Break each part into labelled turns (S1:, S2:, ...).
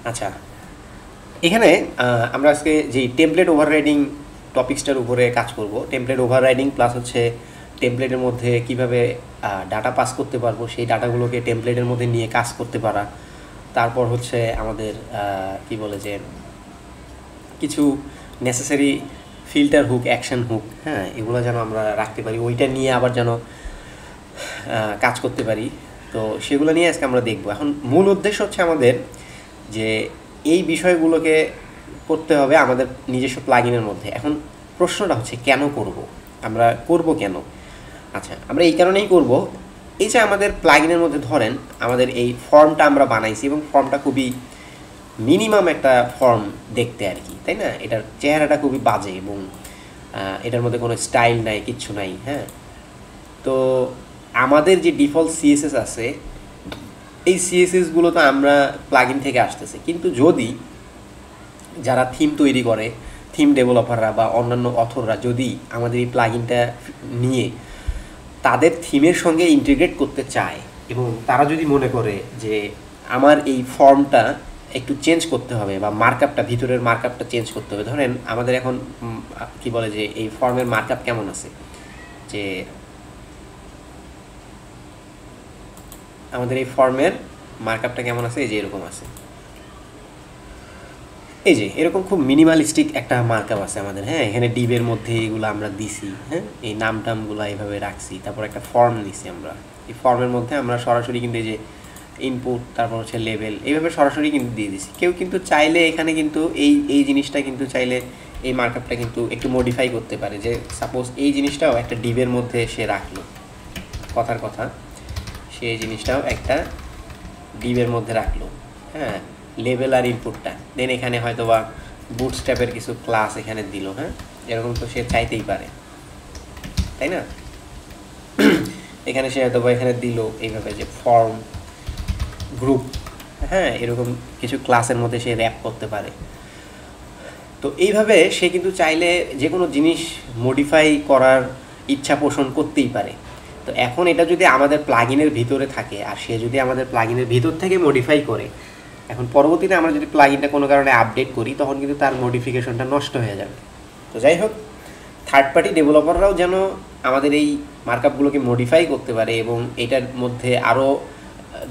S1: আচ্ছা, এখানে আমরা আজকে যে টেমপ্লেট ওভাররাইডিং টপিক্সটার উপরে কাজ করব। টেমপ্লেট ওভাররাইডিং প্লাস হচ্ছে টেমপ্লেটের মধ্যে কিভাবে ডাটা পাস করতে পারবো, সেই ডাটাগুলোকে টেমপ্লেটের মধ্যে নিয়ে কাজ করতে পারা। তারপর হচ্ছে আমাদের কি বলে যে কিছু necessary filter hook, action hook, হ্যাঁ, এগুলো যেন আমরা রাখতে পারি, ওইটা নিয়ে আবার যেন কাজ করতে পারি। তো সেগুলো নিয়ে আজকে আমরা দেখব। এখন মূল উদ্দেশ্য হচ্ছে আমাদের যে এই বিষয়গুলোকে করতে হবে আমাদের নিজস্ব প্লাগইনের মধ্যে। এখন প্রশ্নটা হচ্ছে কেন করব, আমরা করব কেন? আচ্ছা, আমরা এই কারণেই করব, এই যে আমাদের প্লাগইনের মধ্যে ধরেন আমাদের এই ফর্মটা আমরা বানাইছি এবং ফর্মটা খুবই মিনিমাম একটা ফর্ম দেখতে আর কি, তাই না? এটার চেহারাটা খুবই বাজে এবং এটার মধ্যে কোনো স্টাইল নাই, কিচ্ছু নাই। হ্যাঁ, তো আমাদের যে ডিফল্ট সিএসএস আছে, এই সিএসএসগুলো তো আমরা প্লাগইন থেকে আসতেছে। কিন্তু যদি যারা থিম তৈরি করে, থিম ডেভেলপাররা বা অন্যান্য অথররা যদি আমাদের এই প্লাগইনটা নিয়ে তাদের থিমের সঙ্গে ইন্টিগ্রেট করতে চায় এবং তারা যদি মনে করে যে আমার এই ফর্মটা একটু চেঞ্জ করতে হবে বা মার্কআপটা, ভিতরের মার্কআপটা চেঞ্জ করতে হবে। ধরেন আমাদের এখন কি বলে যে এই ফর্মের মার্কআপ কেমন আছে, যে আমাদের এই ফর্মের মার্কআপটা কেমন আছে, এই যে এরকম আছে, এই যে এরকম খুব মিনিমালিস্টিক একটা মার্কআপ আছে আমাদের। হ্যাঁ, এখানে ডিবের মধ্যে এগুলো আমরা দিছি, হ্যাঁ, এই নাম টামগুলো এইভাবে রাখছি, তারপর একটা ফর্ম নিছি আমরা। এই ফর্মের মধ্যে আমরা সরাসরি কিন্তু এই যে ইনপুট, তারপর হচ্ছে লেভেল, এইভাবে সরাসরি কিন্তু দিয়ে দিছি। কেউ কিন্তু চাইলে এখানে কিন্তু এই জিনিসটা কিন্তু চাইলে এই মার্কআপটা কিন্তু একটু মডিফাই করতে পারে, যে সাপোজ এই জিনিসটাও একটা ডিবের মধ্যে সে রাখলো, কথার কথা সে এই জিনিসটাও একটা ডিবের মধ্যে রাখলো, হ্যাঁ, লেভেল আর ইনপুটটা। দেন এখানে হয়তো বা বুটস্ট্র্যাপের কিছু ক্লাস এখানে দিল, হ্যাঁ, এরকম তো সে চাইতেই পারে, তাই না? এখানে সে হয়তো বা এখানে দিল এইভাবে যে ফর্ম, গ্রুপ, হ্যাঁ, এরকম কিছু ক্লাসের মধ্যে সে র্যাপ করতে পারে। তো এইভাবে সে কিন্তু চাইলে যে কোনো জিনিস মডিফাই করার ইচ্ছা পোষণ করতেই পারে। তো এখন এটা যদি আমাদের প্লাগইনের ভিতরে থাকে আর সে যদি আমাদের প্লাগইনের ভিতর থেকে মডিফাই করে, এখন পরবর্তীতে আমরা যদি প্লাগইনটা কোনো কারণে আপডেট করি তখন কিন্তু তার মডিফিকেশনটা নষ্ট হয়ে যাবে। তো যাই হোক, থার্ড পার্টি ডেভেলপাররাও যেন আমাদের এই মার্কআপগুলোকে মডিফাই করতে পারে এবং এটার মধ্যে আরও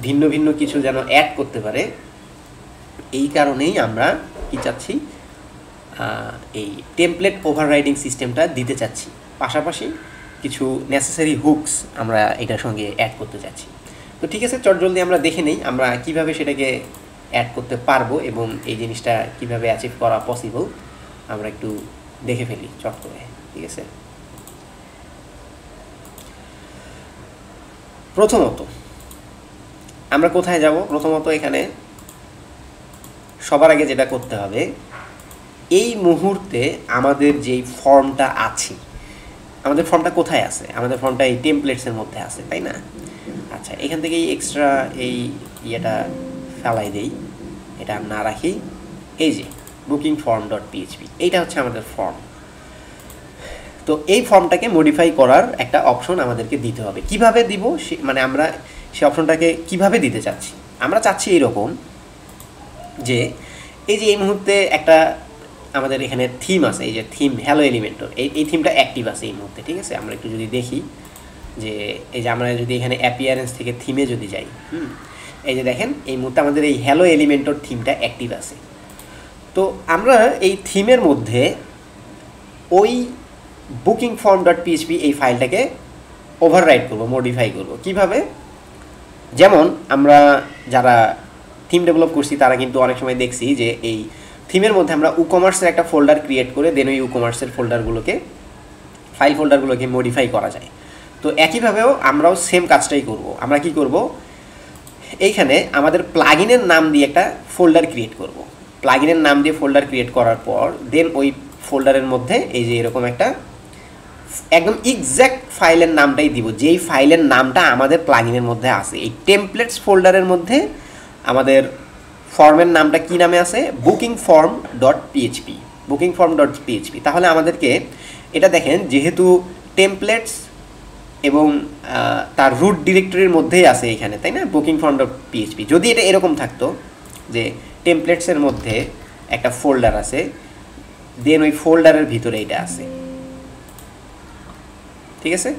S1: ভিন্ন ভিন্ন কিছু যেন অ্যাড করতে পারে, এই কারণেই আমরা কি চাচ্ছি, এই টেমপ্লেট ওভাররাইডিং সিস্টেমটা দিতে চাচ্ছি। পাশাপাশি কিছু নেসেসারি হুকস আমরা এটার সঙ্গে অ্যাড করতে চাচ্ছি। তো ঠিক আছে, চটজলদি আমরা দেখে নেই আমরা কিভাবে সেটাকে অ্যাড করতে পারবো এবং এই জিনিসটা কিভাবে অ্যাচিভ করা পসিবল আমরা একটু দেখে ফেলি চট করে। ঠিক আছে, প্রথমত আমরা কোথায় যাব? প্রথমত এখানে সবার আগে যেটা করতে হবে, এই মুহূর্তে আমাদের যেই ফর্মটা আছে, আমাদের ফর্মটা কোথায় আছে? আমাদের ফর্মটা এই টেমপ্লেটসের মধ্যে আছে, তাই না? আচ্ছা, এখান থেকে এই এক্সট্রা এই ইয়েটা ফেলাই দেই, এটা না রাখি। এই যে বুকিং ফর্ম ডট পিএইচপি, এইটা হচ্ছে আমাদের ফর্ম। তো এই ফর্মটাকে মডিফাই করার একটা অপশন আমাদেরকে দিতে হবে। কিভাবে দিব, মানে আমরা সেই অপশনটাকে কিভাবে দিতে চাচ্ছি? আমরা চাচ্ছি এইরকম যে এই যে এই মুহূর্তে একটা আমাদের এখানে থিম আছে, এই যে থিম হ্যালো এলিমেন্টর, এই থিমটা অ্যাক্টিভ আছে এই মুহূর্তে। ঠিক আছে, আমরা একটু যদি দেখি যে এই যে আমরা যদি এখানে অ্যাপিয়ারেন্স থেকে থিমে যদি যাই, এই যে দেখেন এই মুহূর্তে আমাদের এই হ্যালো এলিমেন্টর থিমটা অ্যাক্টিভ আছে। তো আমরা এই থিমের মধ্যে ওই বুকিং ফর্ম ডট পিএইচপি এই ফাইলটাকে ওভাররাইড করবো, মডিফাই করবো। কিভাবে? যেমন আমরা যারা থিম ডেভেলপ করছি তারা কিন্তু অনেক সময় দেখছি যে এই থিমের মধ্যে আমরা উকমার্সের একটা ফোল্ডার ক্রিয়েট করে দেন ওই উকমার্সের ফোল্ডারগুলোকে, ফাইল ফোল্ডারগুলোকে মডিফাই করা যায়। তো একইভাবেও আমরাও সেম কাজটাই করব। আমরা কি করব, এইখানে আমাদের প্লাগইনের নাম দিয়ে একটা ফোল্ডার ক্রিয়েট করব। প্লাগইনের নাম দিয়ে ফোল্ডার ক্রিয়েট করার পর দেন ওই ফোল্ডারের মধ্যে এই যে এরকম একটা একদম এক্স্যাক্ট ফাইলের নামটাই দিব, যেই ফাইলের নামটা আমাদের প্লাগইনের মধ্যে আছে। এই টেমপ্লেটস ফোল্ডারের মধ্যে আমাদের ফর্মের নামটা কি নামে আছে? Booking form dot PHP, booking form dot PHP. তাহলে আমাদেরকে এটা দেখেন, যেহেতু টেমপ্লেটস এবং তার রুট ডিরেক্টরির মধ্যেই আছে এখানে, তাই না, বুকিং ফর্ম ডট পিএইচপি। যদি এটা এরকম থাকতো যে টেমপ্লেটসের মধ্যে একটা ফোল্ডার আছে, দেন ওই ফোল্ডারের ভিতরে এটা আছে, ঠিক আছে?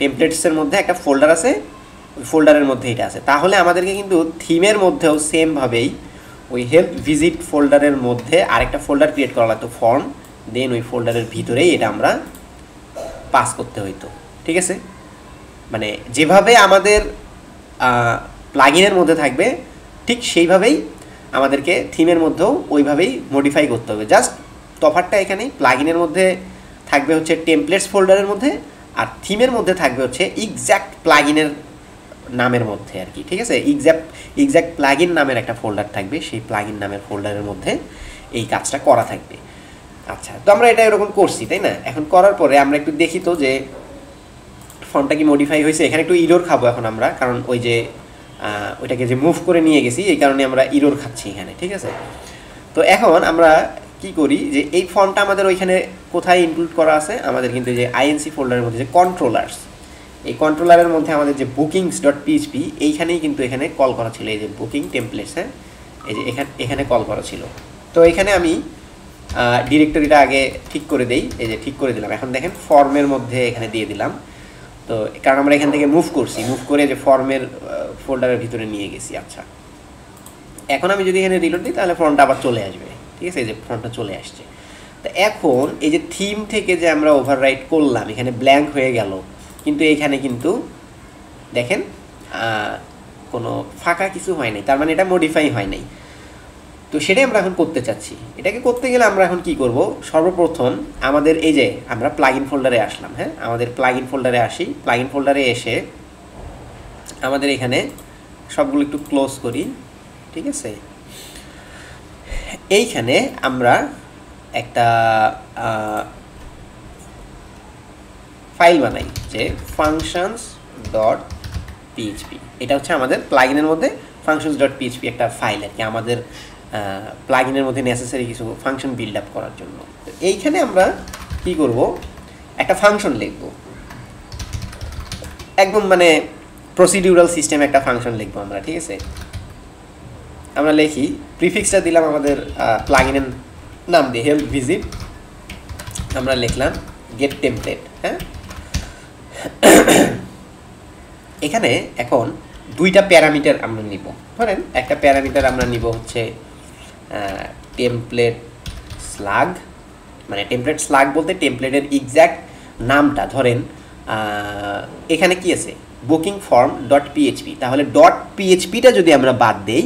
S1: টেমপ্লেটসের মধ্যে একটা ফোল্ডার আছে, ওই ফোল্ডারের মধ্যে এটা আছে। তাহলে আমাদেরকে কিন্তু থিমের মধ্যেও সেমভাবেই ওই হেল্প ভিজিট ফোল্ডারের মধ্যে আরেকটা ফোল্ডার ক্রিয়েট করা লাগতো, ফর্ম, দেন ওই ফোল্ডারের ভিতরেই এটা আমরা পাস করতে হইতো, ঠিক আছে? মানে যেভাবে আমাদের প্লাগইনের মধ্যে থাকবে ঠিক সেইভাবেই আমাদেরকে থিমের মধ্যেও ওইভাবেই মডিফাই করতে হবে। জাস্ট তফাৎটা এখানেই, প্লাগইনের মধ্যে থাকবে হচ্ছে টেমপ্লেটস ফোল্ডারের মধ্যে, আর থিমের মধ্যে থাকবে হচ্ছে এক্স্যাক্ট প্লাগইনের নামের মধ্যে আর কি, ঠিক আছে? এক্স্যাক্ট প্লাগইন নামের একটা ফোল্ডার থাকবে, সেই প্লাগইন নামের ফোল্ডারের মধ্যে এই কাজটা করা থাকবে। আচ্ছা, তো আমরা এটা এরকম করছি, তাই না? এখন করার পরে আমরা একটু দেখি তো যে ফর্মটা কি মডিফাই হয়েছে। এখানে একটু ইরর খাবো এখন আমরা, কারণ ওই যে ওইটাকে যে মুভ করে নিয়ে গেছি এই কারণে আমরা ইরর খাচ্ছি এখানে, ঠিক আছে? তো এখন আমরা কি করি যে এই ফর্মটা আমাদের ওইখানে কোথায় ইনক্লুড করা আছে, আমাদের কিন্তু যে আইএনসি ফোল্ডারের মধ্যে যে কন্ট্রোলার্স, এই কন্ট্রোলারের মধ্যে আমাদের যে bookings.php এইখানেই কিন্তু এখানে কল করা ছিল, এই যে বুকিং টেমপ্লেটস, হ্যাঁ, এই যে এখানে কল করা ছিল। তো এখানে আমি ডিরেক্টরিটা আগে ঠিক করে দেই, এই যে ঠিক করে দিলাম। এখন দেখেন ফর্মের মধ্যে এখানে দিয়ে দিলাম, তো কারণ আমরা এখান থেকে মুভ করছি, মুভ করে যে ফর্মের ফোল্ডারের ভিতরে নিয়ে গেছি। আচ্ছা, এখন আমি যদি এখানে রিলোড দিই তাহলে ফর্মটা আবার চলে আসবে, ঠিক আছে? এই যে ফর্মটা চলে আসছে। তো এখন এই যে থিম থেকে যে আমরা ওভাররাইট করলাম, এখানে ব্ল্যাঙ্ক হয়ে গেল, কিন্তু এখানে কিন্তু দেখেন কোনো ফাঁকা কিছু হয় নাই, তার মানে এটা মডিফাই হয় নাই। তো সেটাই আমরা এখন করতে চাচ্ছি। এটাকে করতে গেলে আমরা এখন কি করব, সর্বপ্রথম আমাদের এই যে আমরা প্লাগইন ফোল্ডারে আসলাম, হ্যাঁ, আমাদের প্লাগইন ফোল্ডারে আসি। প্লাগইন ফোল্ডারে এসে আমাদের এখানে সবগুলো একটু ক্লোজ করি, ঠিক আছে? এইখানে আমরা একটা ফাইল বানাই যে functions.php। এটা হচ্ছে আমাদের প্লাগইনের মধ্যে functions.php একটা ফাইল আর কি, আমাদের প্লাগইনের মধ্যে নেসেসারি কিছু ফাংশন বিল্ড আপ করার জন্য। তো এইখানে আমরা কি করব, একটা ফাংশন লিখব, একদম মানে প্রসিডিউরাল সিস্টেমে একটা ফাংশন লিখবো আমরা, ঠিক আছে? আমরা লিখি, প্রিফিক্সটা দিলাম আমাদের প্লাগইনের নাম দিয়ে হেল্প ভিজিট, আমরা লিখলাম গেট টেমপ্লেট, হ্যাঁ। এখানে এখন দুইটা প্যারামিটার আমরা নিব। ধরেন একটা প্যারামিটার আমরা নিব হচ্ছে টেমপ্লেট স্লাগ, মানে টেমপ্লেট স্লাগ বলতে টেমপ্লেটের এক্স্যাক্ট নামটা। ধরেন এখানে কি আছে, বুকিং ফর্ম ডট পিএইচপি, তাহলে ডট পিএইচপিটা যদি আমরা বাদ দেই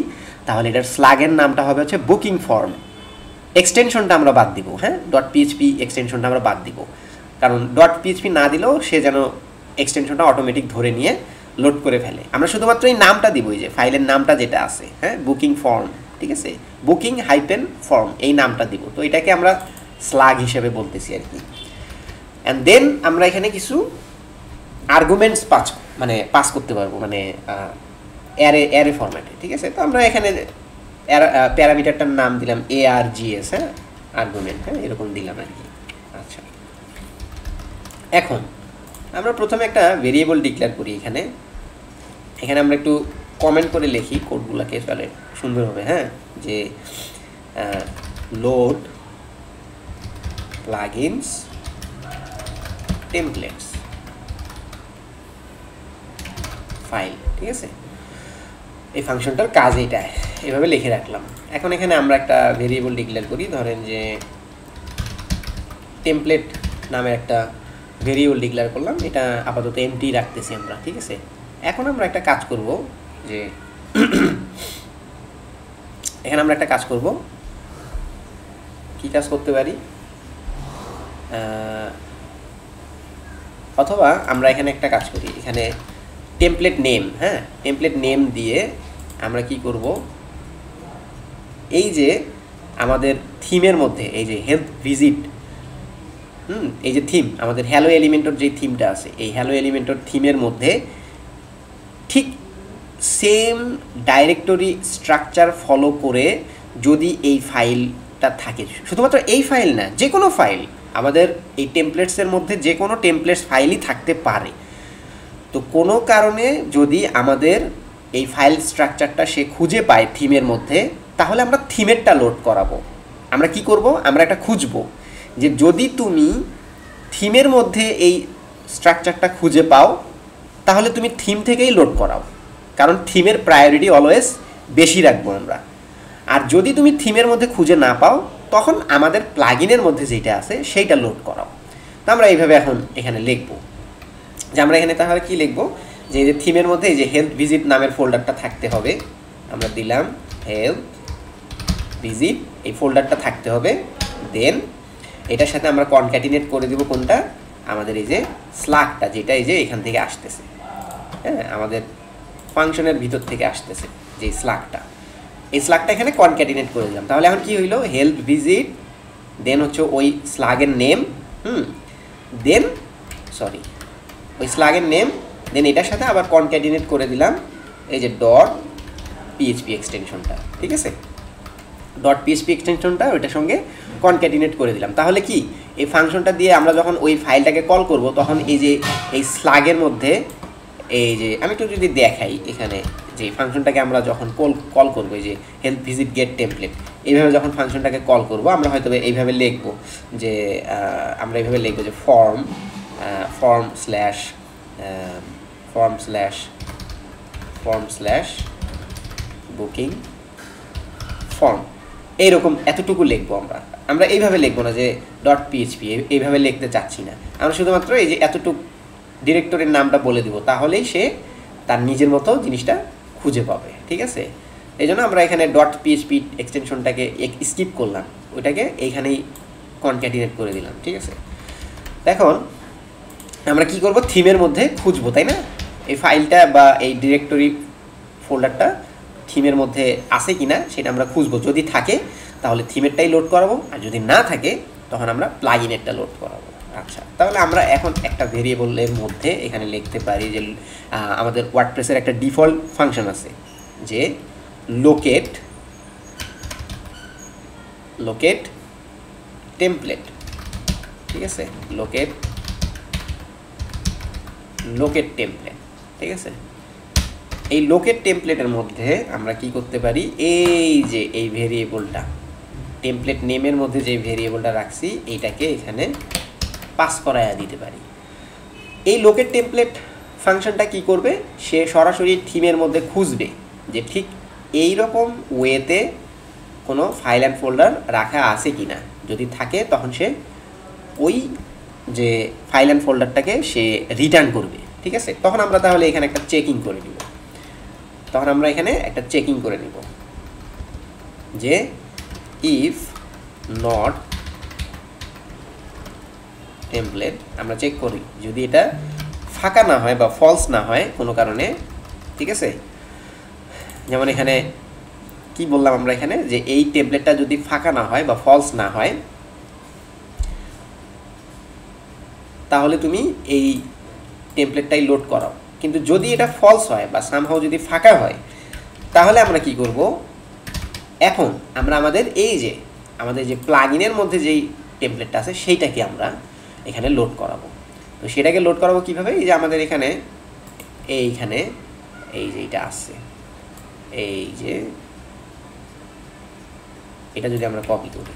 S1: তাহলে এটার স্লাগের নামটা হবে হচ্ছে বুকিং ফর্ম। এক্সটেনশনটা আমরা বাদ দিব, হ্যাঁ, ডট পিএইচপি এক্সটেনশনটা আমরা বাদ দিব, কারণ ডট পিএইচপি না দিলেও সে যেন এক্সটেনশনটা অটোমেটিক ধরে নিয়ে লোড করে ফেলে। আমরা শুধুমাত্র এই নামটা দিব, এই যে ফাইলের নামটা যেটা আছে, হ্যাঁ, বুকিং ফর্ম, ঠিক আছে, বুকিং হাইপেন ফর্ম, এই নামটা দিব। তো এটাকে আমরা স্লাগ হিসেবে বলতেছি আর কি। অ্যান্ড দেন আমরা এখানে কিছু আর্গুমেন্টস পাস করতে পারবো, মানে অ্যারে ফরম্যাটে, ঠিক আছে। তো আমরা এখানে প্যারামিটারটার নাম দিলাম ARGS, হ্যাঁ, আর্গুমেন্ট, হ্যাঁ, এরকম দিলাম আর কি। আচ্ছা, এখন আমরা প্রথমে একটা ভেরিয়েবল ডিক্লেয়ার করি এখানে। এখানে আমরা একটু কমেন্ট করে লিখি কোডগুলোকে, তাহলে সুন্দর হবে, হ্যাঁ, যে লোড প্লাগইনস টেমপ্লেটস ফাইল, ঠিক আছে। এই ফাংশনটার কাজ এইটা, এভাবে লিখে রাখলাম। এখন এখানে আমরা একটা ভেরিয়েবল ডিক্লেয়ার করি, ধরেন যে টেমপ্লেট নামে একটা ভেরিয়েবল ডিক্লেয়ার করলাম, এটা আপাতত এমটি রাখতেছি আমরা, ঠিক আছে। এখন আমরা একটা কাজ করব, যে এখানে আমরা একটা কাজ করব, কি কাজ করতে পারি, অথবা আমরা এখানে একটা কাজ করি, এখানে টেমপ্লেট নেম, হ্যাঁ, টেমপ্লেট নেম দিয়ে আমরা কি করব, এই যে আমাদের থিমের মধ্যে এই যে হেল্প ভিজিট, এই যে থিম, আমাদের হ্যালো এলিমেন্টর যে থিমটা আছে, এই হ্যালো এলিমেন্টর থিমের মধ্যে ঠিক সেম ডাইরেক্টরি স্ট্রাকচার ফলো করে যদি এই ফাইলটা থাকে, শুধুমাত্র এই ফাইল না, যে কোনো ফাইল, আমাদের এই টেমপ্লেটসের মধ্যে যে কোনো টেমপ্লেটস ফাইলই থাকতে পারে। তো কোনো কারণে যদি আমাদের এই ফাইল স্ট্রাকচারটা সে খুঁজে পায় থিমের মধ্যে, তাহলে আমরা থিমেরটা লোড করাবো। আমরা কি করব, আমরা একটা খুঁজবো যে যদি তুমি থিমের মধ্যে এই স্ট্রাকচারটা খুঁজে পাও তাহলে তুমি থিম থেকেই লোড করাও, কারণ থিমের প্রায়োরিটি অলওয়েজ বেশি রাখবো আমরা। আর যদি তুমি থিমের মধ্যে খুঁজে না পাও তখন আমাদের প্লাগইনের মধ্যে যেটা আছে সেইটা লোড করাও। তো আমরা এইভাবে এখন এখানে লিখব যে আমরা এখানে তাহলে কি লিখব, যে এই যে থিমের মধ্যে এই যে হেলথ ভিজিট নামের ফোল্ডারটা থাকতে হবে। আমরা দিলাম হেলথ ভিজিট, এই ফোল্ডারটা থাকতে হবে। দেন এটার সাথে আমরা কনক্যাটিনেট করে দিব কোনটা, আমাদের এই যে স্লাগটা, যেটা এই যে এখান থেকে আসতেছে, হ্যাঁ আমাদের ফাংশনের ভিতর থেকে আসতেছে যে স্লাগটা, এই স্লাগটা এখানে কনক্যাটিনেট করে দিলাম। তাহলে এখন কি হইলো, হেল্প ভিজিট, দেন হচ্ছে ওই স্লাগের নেম, দেন সরি ওই স্লাগের নেম, দেন এটার সাথে আবার কনক্যাটিনেট করে দিলাম এই যে ডট পিএইচপি এক্সটেনশনটা, ঠিক আছে, ডট পিএইচপি এক্সটেনশনটা ওইটার সঙ্গে কনক্যাটিনেট করে দিলাম। তাহলে কি এই ফাংশনটা দিয়ে আমরা যখন ওই ফাইলটাকে কল করব তখন এই যে এই স্লাগের মধ্যে এই যে আমি একটু যদি দেখাই এখানে যে ফাংশনটাকে আমরা যখন কল করবো, এই যে হেল্প ভিজিট গেট টেমপ্লেট, এইভাবে যখন ফাংশনটাকে কল করব আমরা হয়তো এইভাবে লিখবো যে আমরা এইভাবে লিখবো যে ফর্ম স্ল্যাশ বুকিং ফর্ম, এইরকম এতটুকু লিখবো আমরা এইভাবে লিখবো না যে ডট পিএইচপি, এইভাবে লিখতে চাচ্ছি না। আমরা শুধুমাত্র এই যে এতটুকু ডিরেক্টরির নামটা বলে দিব, তাহলেই সে তার নিজের মতো জিনিসটা খুঁজে পাবে, ঠিক আছে। এই জন্য আমরা এখানে ডট পিএইচপি এক্সটেনশনটাকে স্কিপ করলাম, ওইটাকে এইখানেই কনক্যাটিনেট করে দিলাম, ঠিক আছে। এখন আমরা কি করব, থিমের মধ্যে খুঁজবো, তাই না, এই ফাইলটা বা এই ডিরেক্টরি ফোল্ডারটা থিমের মধ্যে আছে কিনা সেটা আমরা খুঁজবো। যদি থাকে তাহলে থিমেরটাই লোড করাবো, আর যদি না থাকে তখন আমরা প্লাগইনেরটা লোড করাবো। আচ্ছা, তাহলে আমরা এখন একটা ভেরিয়েবলের মধ্যে এখানে লিখতে পারি যে আমাদের ওয়ার্ডপ্রেসের একটা ডিফল্ট ফাংশন আছে যে লোকেট টেমপ্লেট, ঠিক আছে, লোকেট টেমপ্লেট, ঠিক আছে। এই লোকেট টেমপ্লেটের মধ্যে আমরা কি করতে পারি, এই যে এই ভেরিয়েবলটা টেমপ্লেট নেমের মধ্যে যে ভেরিয়েবলটা রাখছি এইটাকে এখানে পাস করায়া দিতে পারি। এই লোকেট টেমপ্লেট ফাংশনটা কি করবে, সে সরাসরি থিমের মধ্যে খুঁজবে যে ঠিক এই রকম ওয়েতে কোনো ফাইল অ্যান্ড ফোল্ডার রাখা আছে কিনা, যদি থাকে তখন সে ওই যে ফাইল অ্যান্ড ফোল্ডারটাকে সে রিটার্ন করবে, ঠিক আছে। তখন আমরা তাহলে এখানে একটা চেকিং করে নিব, যে ইফ নট টেমপ্লেট, আমরা চেক করি যদি এটা ফাঁকা না হয় বা ফলস না হয় কোনো কারণে, ঠিক আছে। যেমন এখানে কি বললাম আমরা এখানে, যে এই টেমপ্লেটটা যদি ফাঁকা না হয় বা ফলস না হয় তাহলে তুমি এই টেমপ্লেটটাই লোড করাও। কিন্তু যদি এটা ফলস হয় বা সামহাউ যদি ফাঁকা হয় তাহলে আমরা কি করব, এখন আমরা আমাদের যে প্লাগইনের মধ্যে যেই টেমপ্লেটটা আছে সেইটাকে আমরা এখানে লোড করাবো। তো সেটাকে লোড করাবো কিভাবে, এই যে আমাদের এখানে এইখানে এই যে এটা আছে, এই যে এটা যদি আমরা কপি করি,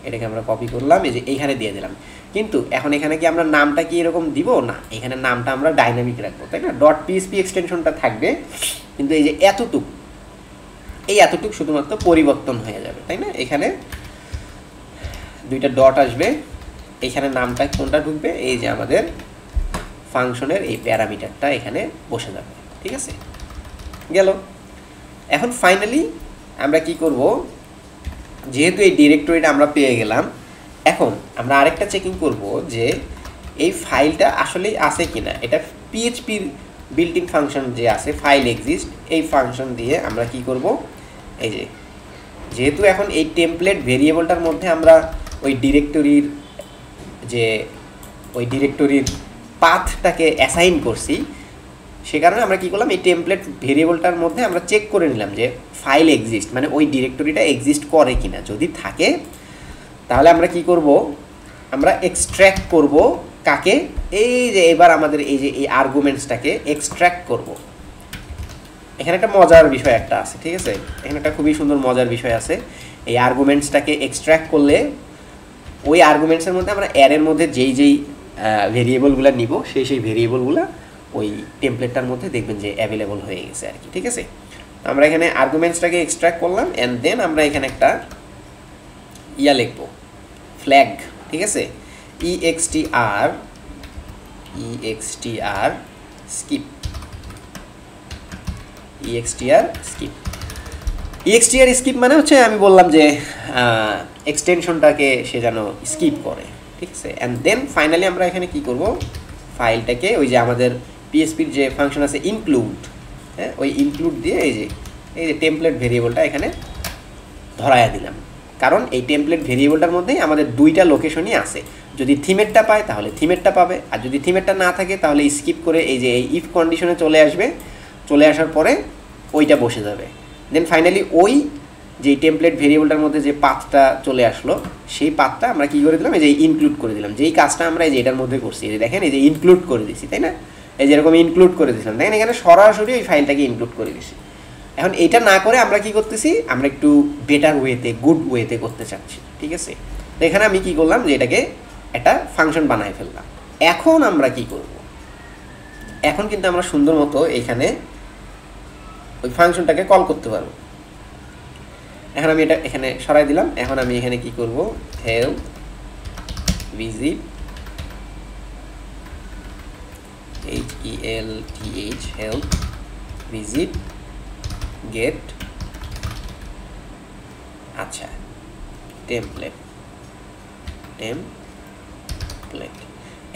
S1: এটাকে আমরা কপি করলাম, এই যে এইখানে দিয়ে দিলাম। কিন্তু এখন এখানে কি আমরা নামটা কি এরকম দিব না, এখানে নামটা আমরা ডাইনামিক রাখবো, তাই না। ডট পিএইচপি এক্সটেনশনটা থাকবে, কিন্তু এই যে এতটুক শুধুমাত্র পরিবর্তন হয়ে যাবে, তাই না। এখানে দুইটা ডট আসবে, এখানে নামটা কোনটা ঢুকবে, এই যে আমাদের ফাংশনের এই প্যারামিটারটা এখানে বসে যাবে, ঠিক আছে, গেল। এখন ফাইনালি আমরা কি করব, যেহেতু এই ডিরেক্টরিটা আমরা পেয়ে গেলাম, এখন আমরা আরেকটা চেকিং করব যে এই ফাইলটা আসলেই আছে কিনা। এটা পিএইচপির বিল্ট ইন ফাংশন যে আছে ফাইল এক্সিস্ট, এই ফাংশন দিয়ে আমরা কি করব, এই যে যেহেতু এখন এই টেমপ্লেট ভেরিয়েবলটার মধ্যে আমরা ওই ডিরেক্টরির পাথটাকে অ্যাসাইন করছি, সে কারণে আমরা কি করলাম, এই টেমপ্লেট ভেরিয়েবলটার মধ্যে আমরা চেক করে নিলাম যে ফাইল এক্সিস্ট, মানে ওই ডিরেক্টরিটা এক্সিস্ট করে কিনা। যদি থাকে তাহলে আমরা কি করব, আমরা এক্সট্র্যাক্ট করব কাকে, এই যে এবার আমাদের এই যে এই আর্গুমেন্টসটাকে এক্সট্র্যাক্ট করব। এখানে একটা মজার বিষয় একটা আছে, ঠিক আছে, এখানে একটা খুবই সুন্দর মজার বিষয় আছে। এই আর্গুমেন্টসটাকে এক্সট্র্যাক্ট করলে ওই আর্গুমেন্টসের মধ্যে আমরা অ্যারের মধ্যে যেই যেই ভেরিয়েবলগুলো নিব সেই ভেরিয়েবলগুলো ওই টেমপ্লেটটার মধ্যে দেখবেন যে অ্যাভেলেবল হয়ে গেছে আর কি, ঠিক আছে। আমরা এখানে আর্গুমেন্টসটাকে এক্সট্র্যাক্ট করলাম অ্যান্ড দেন আমরা এখানে একটা ইয়া লিখব, ফ্ল্যাগ, ঠিক আছে, EXTR skip, EXTR skip মানে হচ্ছে আমি বললাম যে এক্সটেনশনটাকে সে যেন স্কিপ করে, ঠিক আছে। অ্যান্ড দেন ফাইনালি আমরা এখানে কি করব, ফাইলটাকে ওই যে আমাদের পিএসপির যে ফাংশন আছে ইনক্লুড, হ্যাঁ, ওই ইনক্লুড দিয়ে এই যে টেমপ্লেট ভেরিয়েবলটা এখানে ধরায়া দিলাম। কারণ এই টেমপ্লেট ভেরিয়েবলটার মধ্যেই আমাদের দুইটা লোকেশনই আছে, যদি থিমেরটা পায় তাহলে থিমেরটা পাবে, আর যদি থিমেরটা না থাকে তাহলে স্কিপ করে এই যে এই ইফ কন্ডিশনে চলে আসবে, চলে আসার পরে ওইটা বসে যাবে। দেন ফাইনালি ওই যে টেমপ্লেট ভেরিয়েবলটার মধ্যে যে পাথটা চলে আসলো সেই পাথটা আমরা কী করে দিলাম, এই যে ইনক্লুড করে দিলাম। যেই কাজটা আমরা এই যে এটার মধ্যে করছি, এই যে দেখেন এই যে ইনক্লুড করে দিছি, তাই না, এই যে এরকম ইনক্লুড করে দিয়েছিলাম, দেখেন এখানে সরাসরি ওই ফাইলটাকে ইনক্লুড করে দিছি। এখন এটা না করে আমরা কি করতেছি, আমরা একটু বেটার ওয়েতে, গুড ওয়েতে করতে চাচ্ছি, ঠিক আছে। তো এখানে আমি কি করলাম যে এটাকে একটা ফাংশন বানায় ফেললাম। এখন আমরা কি করব, এখন কিন্তু আমরা সুন্দর মতো এখানে ওই ফাংশনটাকে কল করতে পারবো। এখন আমি এটা এখানে সরাই দিলাম। এখন আমি এখানে কি করব, help visit HELPH help visit get, আচ্ছা, টেমপ্লেট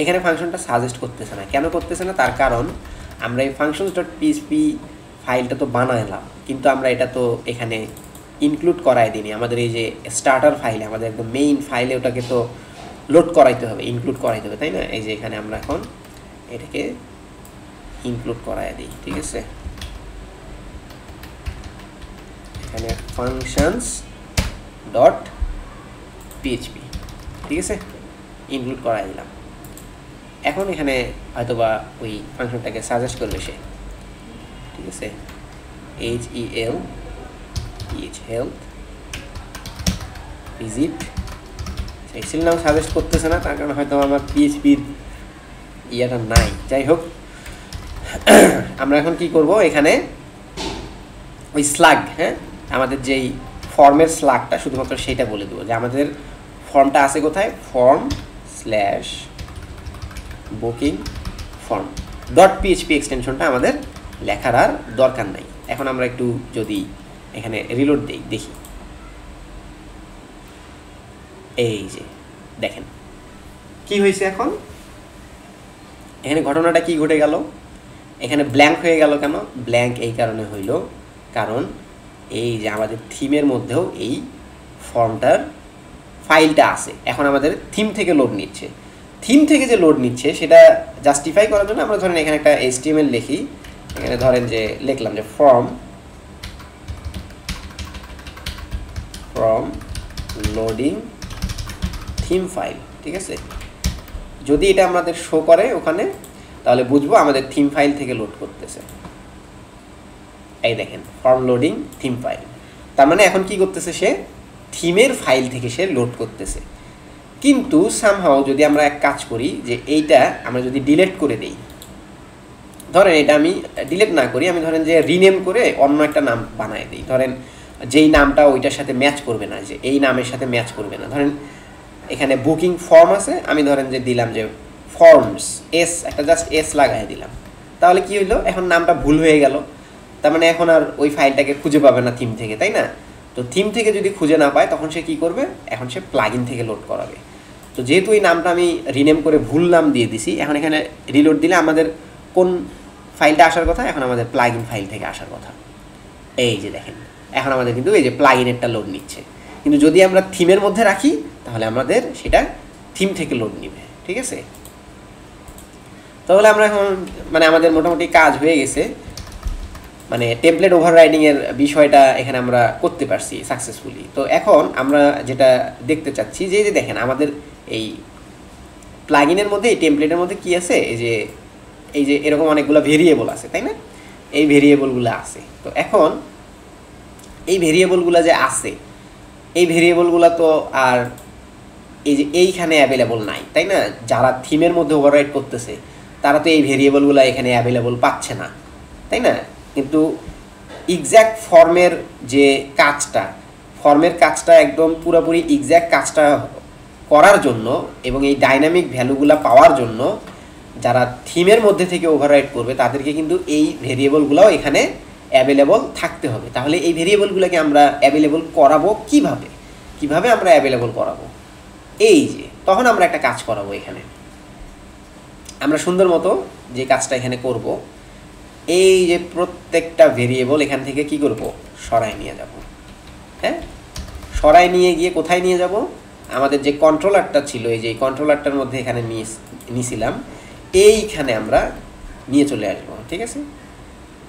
S1: এখানে ফাংশনটা সাজেস্ট করতেছে না। কেন করতেছে না, তার কারণ আমরা এই functions.php ফাইলটা তো বানাইলাম, কিন্তু আমরা এটা তো এখানে ইনক্লুড করাই দিইনি। আমাদের এই যে স্টার্টার ফাইলে, আমাদের একদম মেইন ফাইলে ওটাকে তো লোড করাইতে হবে, ইনক্লুড করাইতে হবে, তাই না। এই যে এখানে আমরা এখন এটাকে ইনক্লুড করাই দিই, ঠিক আছে। এখানে functions.php, ঠিক আছে, ইনক্লুড করাই দিলাম। এখন এখানে হয়তোবা ওই ফাংশনটাকে সাজেস্ট করবে সে, ঠিক আছে, HELPH হেল্প ভিজিট, এক্সেল নাম সাজেস্ট করতেছে না, তার কারণ হয়তো আমার পিএইচপির ইয়াটা নাই। যাই হোক, আমরা এখন কি করব, এখানে ওই স্লাগ, হ্যাঁ, আমাদের যেই ফর্মের স্লাগটা শুধুমাত্র সেইটা বলে দেবো যে আমাদের ফর্মটা আছে কোথায়, form/booking form .php এক্সটেনশনটা আমাদের লেখার আর দরকার নাই। এখন আমরা একটু যদি এখানে রিলোড দেই, দেখি, এই যে দেখেন কি হয়েছে। এখন এখানে ঘটনাটা কি ঘটে গেল, এখানে ব্ল্যাঙ্ক হয়ে গেল। কেন ব্ল্যাঙ্ক এই কারণে হইল, কারণ এই যে আমাদের থিমের মধ্যেও এই ফর্মটার ফাইলটা আছে। এখন আমাদের থিম থেকে লোড নিচ্ছে, থিম থেকে যে লোড নিচ্ছে সেটা জাস্টিফাই করার জন্য আমরা ধরেন এখানে একটা HTML লিখি। এখানে ধরেন যে লিখলাম যে ফ্রম লোডিং থিম ফাইল, ঠিক আছে। যদি এটা আমাদের শো করে ওখানে, তাহলে বুঝবো আমাদের থিম ফাইল থেকে লোড করতেছে। এই দেখেন ফর্ম লোডিং থিম ফাইল, তার মানে এখন কি করতেছে, সে থিমের ফাইল থেকে সে লোড করতেছে। কিন্তু সামহাও যদি আমরা এক কাজ করি যে এইটা আমরা যদি ডিলিট করে দেই, ধরেন এটা আমি ডিলিট না করি, আমি ধরেন যে রিনেম করে অন্য একটা নাম বানায় দিই, ধরেন যেই নামটা ওইটার সাথে ম্যাচ করবে না, যে এই নামের সাথে ম্যাচ করবে না। ধরেন এখানে বুকিং ফর্ম আছে, আমি ধরেন যে দিলাম যে ফর্মস এস, একটা জাস্ট এস লাগাই দিলাম, তাহলে কি হইলো, এখন নামটা ভুল হয়ে গেল। তার মানে এখন আর ওই ফাইলটাকে খুঁজে পাবে না থিম থেকে, তাই না। তো থিম থেকে যদি খুঁজে না পায় তখন সে কি করবে, এখন সে প্লাগইন থেকে লোড করাবে। তো যেহেতু এই নামটা আমি রিনেম করে ভুল নাম দিয়ে দিছি, এখন এখানে রিলোড দিলে আমাদের কোন ফাইলটা আসার কথা, এখন আমাদের প্লাগইন ফাইল থেকে আসার কথা। এই যে দেখেন এখন আমাদের কিন্তু এই যে প্লাগইনেরটা লোড নিচ্ছে, কিন্তু যদি আমরা থিমের মধ্যে রাখি তাহলে আমাদের সেটা থিম থেকে লোড নিবে, ঠিক আছে। তাহলে আমরা এখন মানে আমাদের মোটামুটি কাজ হয়ে গেছে, মানে টেমপ্লেট ওভাররাইডিংয়ের বিষয়টা এখানে আমরা করতে পারছি সাকসেসফুলি। তো এখন আমরা যেটা দেখতে চাচ্ছি যে দেখেন আমাদের এই প্লাগইনের মধ্যে, এই টেমপ্লেটের মধ্যে কি আছে, এই যে এরকম অনেকগুলো ভেরিয়েবল আছে, তাই না। এই ভেরিয়েবলগুলো আছে। তো এখন এই ভেরিয়েবলগুলো যে আছে, এই ভেরিয়েবলগুলো তো আর এই যে এইখানে অ্যাভেলেবল নাই, তাই না? যারা থিমের মধ্যে ওভাররাইড করতেছে তারা তো এই ভেরিয়েবলগুলো এখানে অ্যাভেলেবল পাচ্ছে না, তাই না? কিন্তু এক্স্যাক্ট ফর্মের যে কাজটা, ফর্মের কাজটা একদম পুরোপুরি এক্স্যাক্ট কাজটা করার জন্য এবং এই ডাইনামিক ভ্যালুগুলো পাওয়ার জন্য যারা থিমের মধ্যে থেকে ওভাররাইড করবে তাদেরকে কিন্তু এই ভেরিয়েবলগুলোও এখানে অ্যাভেলেবল থাকতে হবে। তাহলে এই ভেরিয়েবলগুলোকে আমরা অ্যাভেলেবল করাবো কিভাবে? কিভাবে আমরা অ্যাভেলেবল করাবো? এই যে তখন আমরা একটা কাজ করাবো, এখানে আমরা সুন্দর মতো যে কাজটা এখানে করব, এই যে প্রত্যেকটা ভেরিয়েবল এখান থেকে কি করব, সরাই নিয়ে যাব। হ্যাঁ, সরাই নিয়ে গিয়ে কোথায় নিয়ে যাব? আমাদের যে কন্ট্রোলারটা ছিল, এই যে কন্ট্রোলারটার মধ্যে এখানে নিয়েছিলাম, এইখানে আমরা নিয়ে চলে আসবো। ঠিক আছে,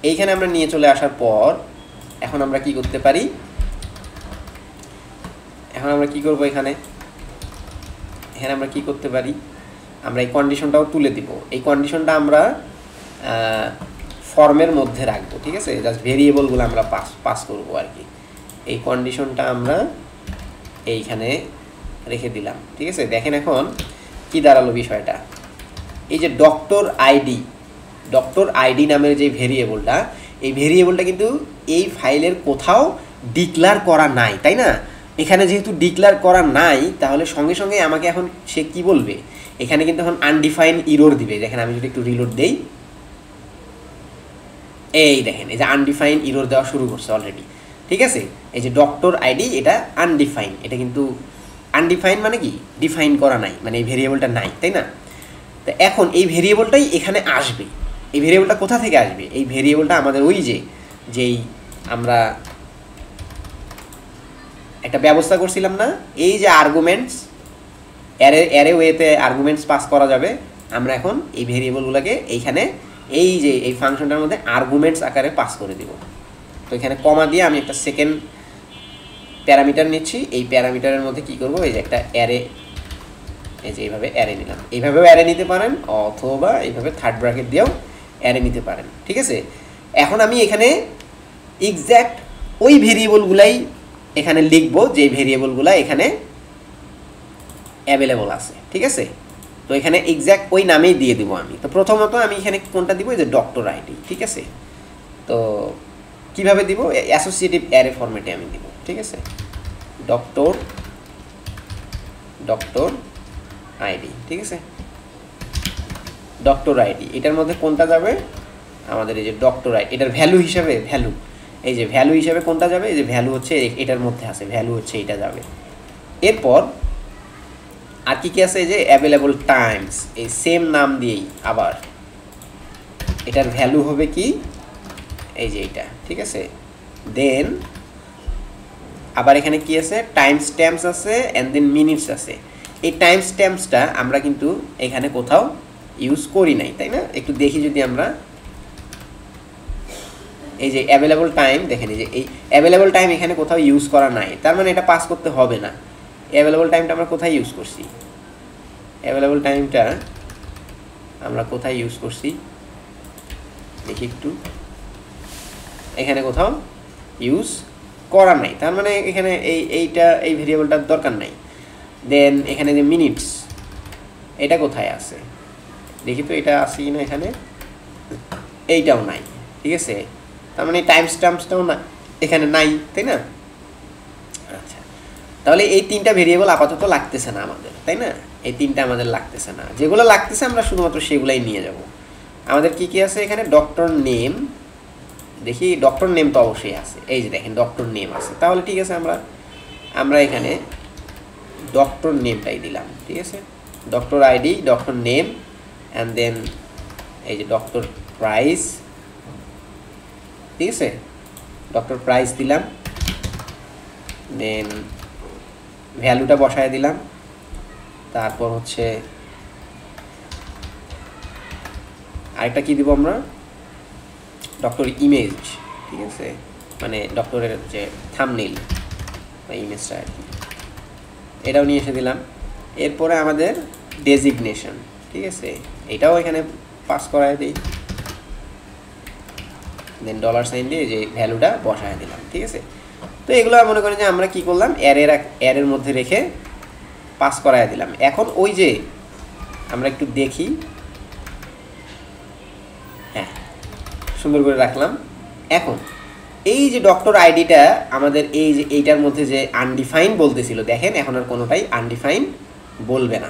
S1: এইখানে আমরা নিয়ে চলে আসার পর এখন আমরা কি করতে পারি? এখন আমরা কি করব? এখানে আমরা কি করতে পারি? আমরা এই কন্ডিশনটাও তুলে দিব। এই কন্ডিশনটা আমরা ফর্মের মধ্যে রাখবো। ঠিক আছে, জাস্ট ভেরিয়েবলগুলো আমরা পাস করবো আর কি। এই কন্ডিশনটা আমরা এইখানে রেখে দিলাম। ঠিক আছে, দেখেন এখন কি দাঁড়ালো বিষয়টা। এই যে ডক্টর আইডি নামের যে ভেরিয়েবলটা, এই ভেরিয়েবলটা কিন্তু এই ফাইলের কোথাও ডিক্লেয়ার করা নাই, তাই না? এখানে যেহেতু ডিক্লেয়ার করা নাই, তাহলে সঙ্গে সঙ্গে আমাকে এখন সে কি বলবে? এখানে কিন্তু এখন আনডিফাইন ইরর দিবে। দেখেন আমি যদি একটু রিলোড দেই, এই দেখেন এই যে আনডিফাইন ইরর দেওয়া শুরু করছে অলরেডি। ঠিক আছে, এই যে ডক্টর আইডি এটা আনডিফাইন, এটা কিন্তু আনডিফাইন মানে কি? ডিফাইন করা নাই, মানে এই ভেরিয়েবলটা নাই, তাই না? তো এখন এই ভেরিয়েবলটাই এখানে আসবে। এই ভেরিয়েবলটা কোথা থেকে আসবে? এই ভেরিয়েবলটা আমাদের ওই যেই আমরা একটা ব্যবস্থা করছিলাম না, এই যে আর্গুমেন্টস, অ্যারে ওয়েতে আর্গুমেন্টস পাস করা যাবে। আমরা এখন এই ভেরিয়েবলগুলোকে এইখানে এই যে এই ফাংশনটার মধ্যে আর্গুমেন্টস আকারে পাস করে দিব। তো এখানে কমা দিয়ে আমি একটা সেকেন্ড প্যারামিটার নিচ্ছি। এই প্যারামিটারের মধ্যে কি করব? এই যে একটা অ্যারে, এই যে এইভাবে অ্যারে নিলাম। এইভাবেও অ্যারে নিতে পারেন, অথবা এইভাবে থার্ড ব্র্যাকেট দিয়েও অ্যারে নিতে পারেন। ঠিক আছে, এখন আমি এখানে এক্স্যাক্ট ওই ভেরিয়েবলগুলাই এখানে লিখবো যে ভেরিয়েবলগুলো এখানে অ্যাভেলেবল আছে। ঠিক আছে, তো এখানে এক্স্যাক্ট ওই নামেই দিয়ে দিব আমি। তো প্রথমত আমি এখানে কোনটা দিব? এই যে ডক্টর আইডি। ঠিক আছে, তো কিভাবে দিব? অ্যাসোসিয়েটিভ অ্যারে ফরম্যাটে আমি দিব। ঠিক আছে, ডক্টর আইডি। ঠিক আছে, ডক্টর আইডি এটার মধ্যে কোনটা যাবে? আমাদের এই যে ডক্টর আইডি, এটার ভ্যালু হিসাবে, এই যে ভ্যালু হিসাবে কোনটা যাবে? এই যে ভ্যালু হচ্ছে এটার মধ্যে আছে, ভ্যালু হচ্ছে এটা যাবে। এরপর আর কি কি আছে? এই যে অ্যাভেলেবল টাইমস, এই সেম নাম দিয়েই আবার এটার ভ্যালু হবে কি? এই যে এটা। ঠিক আছে, দেন আবার এখানে কি আছে? টাইম স্ট্যাম্পস আছে অ্যান্ড দেন মিনিটস আছে। এই টাইম স্ট্যাম্পসটা আমরা কিন্তু এখানে কোথাও ইউজ করি নাই, তাই না? একটু দেখি যদি আমরা এই যে অ্যাভেলেবল টাইম, দেখেন এই যে এই অ্যাভেলেবল টাইম এখানে কোথাও ইউজ করা নাই, তার মানে এটা পাস করতে হবে না। অ্যাভেলেবল টাইমটা আমরা কোথায় ইউজ করছি? অ্যাভেলেবল টাইমটা আমরা কোথায় ইউজ করছি দেখি একটু। এখানে কোথাও ইউজ করা নাই, তার মানে এখানে এই ভেরিয়েবলটার দরকার নাই। দেন এখানে যে মিনিটস, এটা কোথায় আছে দেখি তো, এটা আছে কি না? এখানে এইটাও নাই। ঠিক আছে, তার মানে টাইম স্ট্যাম্পসটাও না এখানে নাই, তাই না? আচ্ছা, তাহলে এই তিনটা ভেরিয়েবল আপাতত লাগতেছে না আমাদের, তাই না? এই তিনটা আমাদের লাগতেছে না। যেগুলো লাগতেছে আমরা শুধুমাত্র সেগুলাই নিয়ে যাব। আমাদের কি কি আছে এখানে? ডক্টর নেম, দেখি ডক্টর নেম তো অবশ্যই আছে। এই যে দেখেন ডক্টর নেম আছে, তাহলে ঠিক আছে, আমরা এখানে ডক্টর নেমটাই দিলাম। ঠিক আছে, doctor ID, doctor name, and then এই যে ডক্টর প্রাইস। ঠিক আছে, ডক্টর প্রাইস দিলাম, দেন ভ্যালুটা বসায় দিলাম। তারপর হচ্ছে আরেকটা কি দিব আমরা? Doctor image. ঠিক আছে, মানে ডক্টরের যে থাম্বনেইল বা ইমেজটা আর কি, এটাও নিয়ে এসে দিলাম। এরপরে আমাদের ডেজিগনেশন। ঠিক আছে, এটাও এখানে পাস করায় দিই। দেন ডলার সাইন দিয়ে যে ভ্যালুটা বসায় দিলাম, ঠিক আছে। তো এগুলো মনে করেন যে আমরা কি করলাম, অ্যারের মধ্যে রেখে পাস করায় দিলাম। এখন ওই যে আমরা একটু দেখি, হ্যাঁ সুন্দর করে রাখলাম। এখন এই যে ডক্টর আইডিটা আমাদের এই যে এইটার মধ্যে যে আনডিফাইন বলতেছিল, দেখেন এখন আর কোনোটাই আনডিফাইন বলবে না,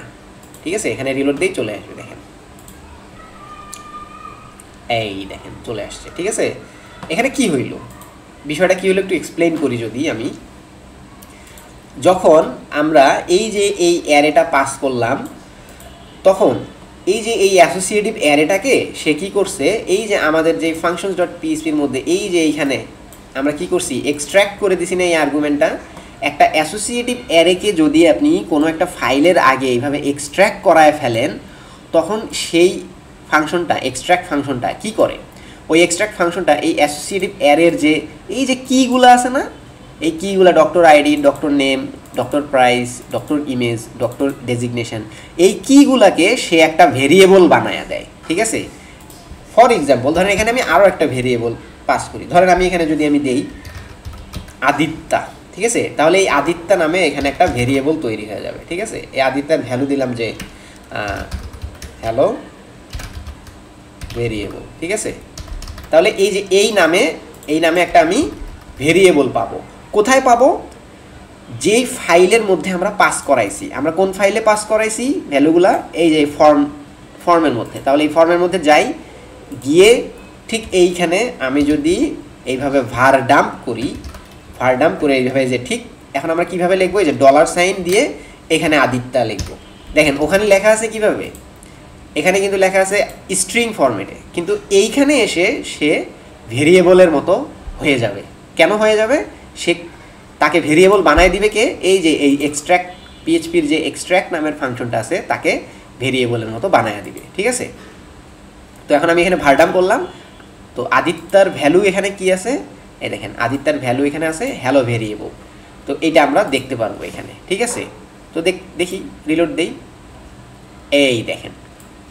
S1: ঠিক আছে। এখানে রিলোড দিয়ে চলে আসবে, দেখেন এই দেখেন চলে আসছে, ঠিক আছে। এখানে কি হইল, বিষয়টা কি হলো একটু এক্সপ্লেইন করি যদি আমি। যখন আমরা এই যে এই অ্যারেটা পাস করলাম, তখন এই যে এই অ্যাসোসিয়েটিভ অ্যারেটাকে সে কী করছে, এই যে আমাদের যে ফাংশনস ডট পিএইচপির মধ্যে এই যে এইখানে আমরা কি করছি, এক্সট্র্যাক্ট করে দিছি না এই আর্গুমেন্টটা। একটা অ্যাসোসিয়েটিভ অ্যারেকে যদি আপনি কোনো একটা ফাইলের আগে এইভাবে এক্সট্র্যাক্ট করায় ফেলেন, তখন সেই ফাংশনটা, এক্সট্র্যাক্ট ফাংশনটা কি করে, ওই এক্সট্র্যাক্ট ফাংশনটা এই অ্যাসোসিয়েটিভ অ্যারের যে এই যে কিগুলো আছে না, এই কিগুলো doctor ID, doctor name, doctor price, doctor image, doctor designation, এই কিগুলাকে সে একটা ভেরিয়েবল বানায়া দেয়, ঠিক আছে। ফর এক্সাম্পল ধরেন এখানে আমি আরও একটা ভেরিয়েবল পাস করি, ধরেন আমি এখানে যদি আমি দেই আদিত্যা, ঠিক আছে, তাহলে এই আদিত্যা নামে এখানে একটা ভেরিয়েবল তৈরি হয়ে যাবে, ঠিক আছে। এই আদিত্যার ভ্যালু দিলাম যে হ্যালো ভেরিয়েবল, ঠিক আছে। তাহলে এই যে এই নামে একটা আমি ভেরিয়েবল পাবো। কোথায় পাবো, যেই ফাইলের মধ্যে আমরা পাস করাইছি। আমরা কোন ফাইলে পাস করাইছি ভ্যালুগুলা, এই যে ফর্মের মধ্যে। তাহলে এই ফর্মের মধ্যে যাই, গিয়ে ঠিক এইখানে আমি যদি এইভাবে ভার ডাম্প করে এইভাবে যে ঠিক এখন আমরা কিভাবে লিখবো, এই যে ডলার সাইন দিয়ে এখানে আদিত্যা লিখবো। দেখেন ওখানে লেখা আছে কিভাবে, এখানে কিন্তু লেখা আছে স্ট্রিং ফরম্যাটে, কিন্তু এইখানে এসে সে ভেরিয়েবলের মতো হয়ে যাবে। কেন হয়ে যাবে, সে তাকে ভেরিয়েবল বানায় দিবে কে, এই যে এই এক্সট্র্যাক্ট পিএইচপির যে এক্সট্র্যাক্ট নামের ফাংশনটা আছে তাকে ভেরিয়েবলের মতো বানায় দিবে, ঠিক আছে। তো এখন আমি এখানে ভারডাম করলাম, তো আদিত্যার ভ্যালু এখানে কি আছে, এই দেখেন আদিত্যার ভ্যালু এখানে আছে হ্যালো ভেরিয়েবল। তো এইটা আমরা দেখতে পারবো এখানে, ঠিক আছে। তো দেখি রিলোড দেই, এই দেখেন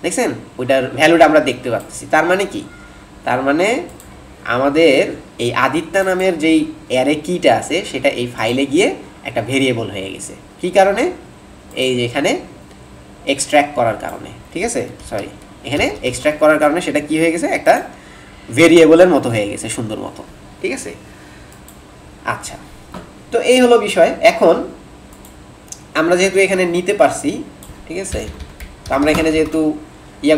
S1: দেখছেন ওইটার ভ্যালুটা আমরা দেখতে পাচ্ছি। তার মানে কি, তার মানে আমাদের এই আদিত্যা নামের যেই অ্যারে কিটা আছে সেটা এই ফাইলে গিয়ে একটা ভেরিয়েবল হয়ে গেছে। কি কারণে, এই যে এখানে এক্সট্র্যাক্ট করার কারণে, ঠিক আছে, সরি এখানে এক্সট্র্যাক্ট করার কারণে সেটা কি হয়ে গেছে, একটা ভেরিয়েবলের মতো হয়ে গেছে, সুন্দর মতো, ঠিক আছে। আচ্ছা, তো এই হলো বিষয়। এখন আমরা যেহেতু এখানে নিতে পারছি, ঠিক আছে, তো আমরা এখানে যেহেতু